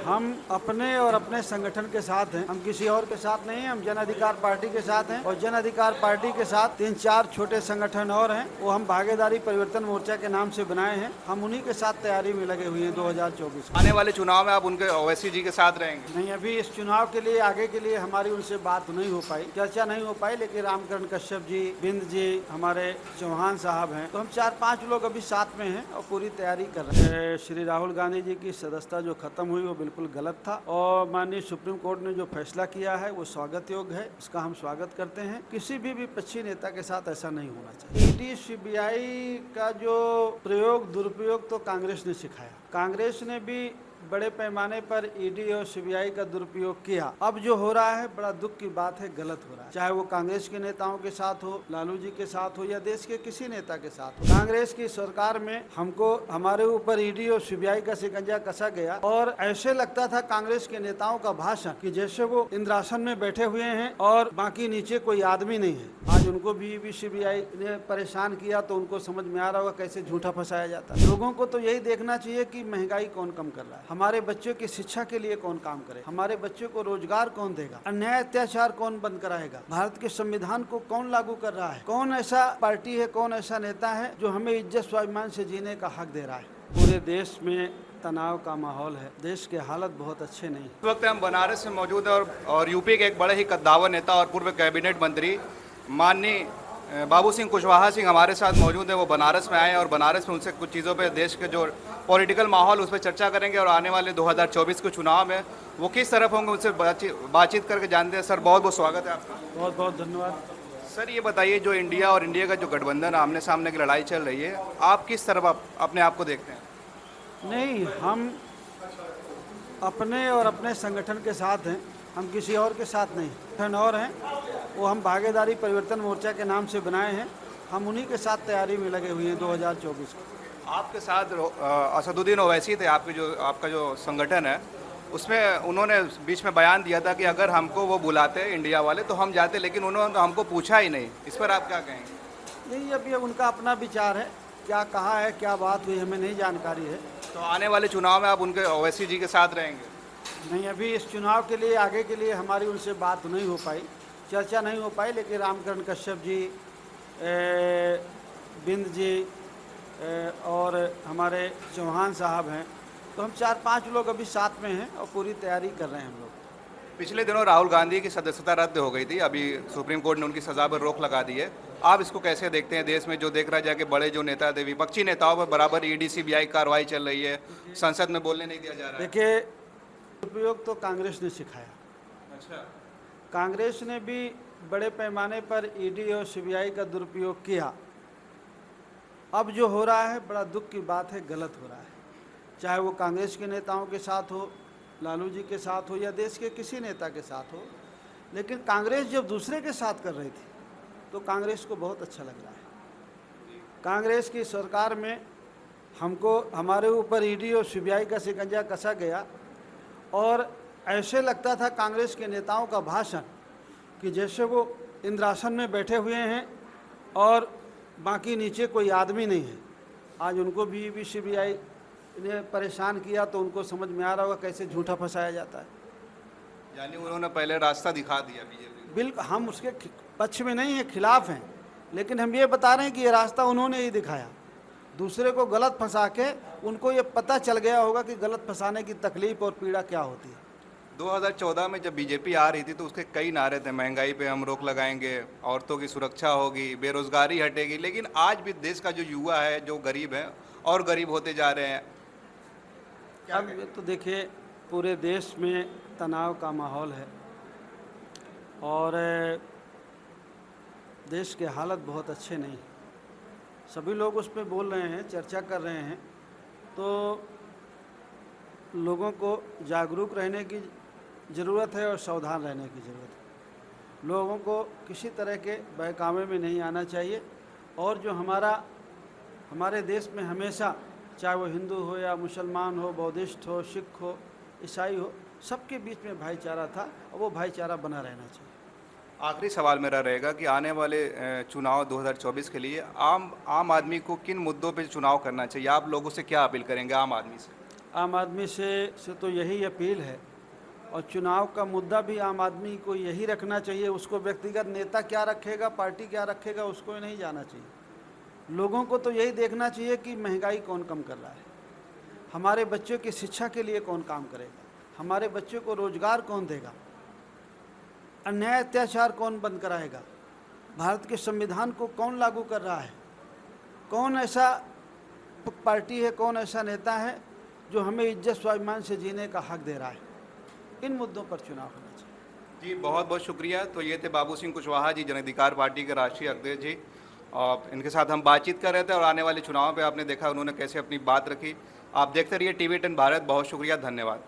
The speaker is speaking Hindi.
हम अपने और अपने संगठन के साथ हैं, हम किसी और के साथ नहीं हैं। हम जन अधिकार पार्टी के साथ हैं और जन अधिकार पार्टी के साथ 3-4 छोटे संगठन और हैं, वो हम भागीदारी परिवर्तन मोर्चा के नाम से बनाए हैं। हम उन्हीं के साथ तैयारी में लगे हुए हैं 2024 में। आने वाले चुनाव में आप उनके ओवैसी जी के साथ रहेंगे? नहीं, अभी इस चुनाव के लिए आगे के लिए हमारी उनसे बात नहीं हो पाई, चर्चा नहीं हो पाई, लेकिन रामकरण कश्यप जी, बिंद जी, हमारे चौहान साहब हैं, तो हम 4-5 लोग अभी साथ में हैं और पूरी तैयारी कर रहे हैं। श्री राहुल गांधी जी की सदस्यता जो खत्म हुई वो बिल्कुल गलत था और माननीय सुप्रीम कोर्ट ने जो फैसला किया है वो स्वागत योग्य है, इसका हम स्वागत करते हैं। किसी भी विपक्षी नेता के साथ ऐसा नहीं होना चाहिए। ईडी सीबीआई का जो दुरुपयोग तो कांग्रेस ने सिखाया। कांग्रेस ने भी बड़े पैमाने पर ईडी और सीबीआई का दुरुपयोग किया। अब जो हो रहा है बड़ा दुख की बात है, गलत हो रहा है, चाहे वो कांग्रेस के नेताओं के साथ हो, लालू जी के साथ हो या देश के किसी नेता के साथ हो। कांग्रेस की सरकार में हमको हमारे ऊपर ईडी और सीबीआई का शिकंजा कसा गया और ऐसे लगता था कांग्रेस के नेताओं का भाषण कि जैसे वो इंद्रासन में बैठे हुए हैं और बाकी नीचे कोई आदमी नहीं है। आज उनको भी ईडी सीबीआई ने परेशान किया तो उनको समझ में आ रहा होगा कैसे झूठा फंसाया जाता है। लोगों को तो यही देखना चाहिए कि महंगाई कौन कम कर रहा है, हमारे बच्चों की शिक्षा के लिए कौन काम करे, हमारे बच्चों को रोजगार कौन देगा, अन्याय अत्याचार कौन बंद कराएगा, भारत के संविधान को कौन लागू कर रहा है, कौन ऐसा पार्टी है, कौन ऐसा नेता है जो हमें इज्जत स्वाभिमान से जीने का हक दे रहा है। पूरे देश में तनाव का माहौल है, देश के हालत बहुत अच्छे नहीं। इस वक्त हम बनारस में मौजूद हैं और यूपी के एक बड़े ही कद्दावर नेता और पूर्व कैबिनेट मंत्री माननीय बाबू सिंह कुशवाहा सिंह हमारे साथ मौजूद है। वो बनारस में आए हैं और बनारस में उनसे कुछ चीज़ों पे, देश के जो पॉलिटिकल माहौल उस पर चर्चा करेंगे और आने वाले 2024 के चुनाव में वो किस तरफ होंगे उनसे बातचीत करके जानते हैं। सर, बहुत बहुत स्वागत है आपका। बहुत बहुत धन्यवाद। सर, ये बताइए, जो इंडिया और इंडिया का जो गठबंधन आमने सामने की लड़ाई चल रही है, आप किस तरफ अपने आप को देखते हैं? नहीं, हम अपने और अपने संगठन के साथ हैं, हम किसी और के साथ नहीं। संगठन और हैं, वो हम भागीदारी परिवर्तन मोर्चा के नाम से बनाए हैं, हम उन्हीं के साथ तैयारी में लगे हुए हैं 2024 में। आपके साथ असदुद्दीन ओवैसी थे, आपका जो संगठन है, उसमें उन्होंने बीच में बयान दिया था कि अगर हमको वो बुलाते इंडिया वाले तो हम जाते, लेकिन उन्होंने हमको पूछा ही नहीं। इस पर आप क्या कहेंगे? नहीं, अभी उनका अपना विचार है, क्या कहा है, क्या बात हुई, हमें नहीं जानकारी है। तो आने वाले चुनाव में आप उनके ओवैसी जी के साथ रहेंगे? नहीं, अभी इस चुनाव के लिए आगे के लिए हमारी उनसे बात नहीं हो पाई, चर्चा नहीं हो पाई, लेकिन रामकरण कश्यप जी, बिंद जी और हमारे चौहान साहब हैं, तो हम 4-5 लोग अभी साथ में हैं और पूरी तैयारी कर रहे हैं हम लोग। पिछले दिनों राहुल गांधी की सदस्यता रद्द हो गई थी, अभी सुप्रीम कोर्ट ने उनकी सजा पर रोक लगा दी है। आप इसको कैसे देखते हैं? देश में जो देख रहा है जाके बड़े जो नेता थे, विपक्षी नेताओं पर बराबर ईडी सीबीआई कार्रवाई चल रही है, संसद में बोलने नहीं दिया जा रहा है। देखिए, दुरुपयोग तो कांग्रेस ने सिखाया। अच्छा। कांग्रेस ने भी बड़े पैमाने पर ईडी और सीबीआई का दुरुपयोग किया। अब जो हो रहा है बड़ा दुख की बात है, गलत हो रहा है, चाहे वो कांग्रेस के नेताओं के साथ हो, लालू जी के साथ हो या देश के किसी नेता के साथ हो। लेकिन कांग्रेस जब दूसरे के साथ कर रही थी तो कांग्रेस को बहुत अच्छा लग रहा है। कांग्रेस की सरकार में हमको हमारे ऊपर ईडी और सीबीआई का शिकंजा कसा गया और ऐसे लगता था कांग्रेस के नेताओं का भाषण कि जैसे वो इंद्रासन में बैठे हुए हैं और बाकी नीचे कोई आदमी नहीं है। आज उनको भी ईडी सीबीआई ने परेशान किया तो उनको समझ में आ रहा होगा कैसे झूठा फंसाया जाता है। यानी उन्होंने पहले रास्ता दिखा दिया बीजेपी। बिल्कुल, हम उसके पक्ष में नहीं हैं, खिलाफ हैं, लेकिन हम ये बता रहे हैं कि ये रास्ता उन्होंने ही दिखाया। दूसरे को गलत फंसा के उनको ये पता चल गया होगा कि गलत फंसाने की तकलीफ और पीड़ा क्या होती है। 2014 में जब बीजेपी आ रही थी तो उसके कई नारे थे, महंगाई पे हम रोक लगाएंगे, औरतों की सुरक्षा होगी, बेरोजगारी हटेगी, लेकिन आज भी देश का जो युवा है, जो गरीब है और गरीब होते जा रहे हैं। अब ये तो देखिए, पूरे देश में तनाव का माहौल है और देश के हालत बहुत अच्छे नहीं। सभी लोग उस पर बोल रहे हैं, चर्चा कर रहे हैं, तो लोगों को जागरूक रहने की ज़रूरत है और सावधान रहने की ज़रूरत है। लोगों को किसी तरह के बहकावे में नहीं आना चाहिए और जो हमारे देश में हमेशा, चाहे वो हिंदू हो या मुसलमान हो, बौद्धिस्ट हो, सिख हो, ईसाई हो, सबके बीच में भाईचारा था और वो भाईचारा बना रहना चाहिए। आखिरी सवाल मेरा रहेगा कि आने वाले चुनाव 2024 के लिए आम आदमी को किन मुद्दों पे चुनाव करना चाहिए? आप लोगों से क्या अपील करेंगे आम आदमी से? आम आदमी से तो यही अपील है, और चुनाव का मुद्दा भी आम आदमी को यही रखना चाहिए। उसको व्यक्तिगत नेता क्या रखेगा, पार्टी क्या रखेगा, उसको नहीं जाना चाहिए। लोगों को तो यही देखना चाहिए कि महंगाई कौन कम कर रहा है, हमारे बच्चों की शिक्षा के लिए कौन काम करेगा, हमारे बच्चों को रोजगार कौन देगा, अन्याय अत्याचार कौन बंद कराएगा, भारत के संविधान को कौन लागू कर रहा है, कौन ऐसा पार्टी है, कौन ऐसा नेता है जो हमें इज्जत स्वाभिमान से जीने का हक दे रहा है। इन मुद्दों पर चुनाव होना चाहिए। जी बहुत बहुत शुक्रिया। तो ये थे बाबू सिंह कुशवाहा जी, जन अधिकार पार्टी के राष्ट्रीय अध्यक्ष जी, और इनके साथ हम बातचीत कर रहे थे और आने वाले चुनाव पे आपने देखा उन्होंने कैसे अपनी बात रखी। आप देखते रहिए TV10 भारत। बहुत शुक्रिया, धन्यवाद।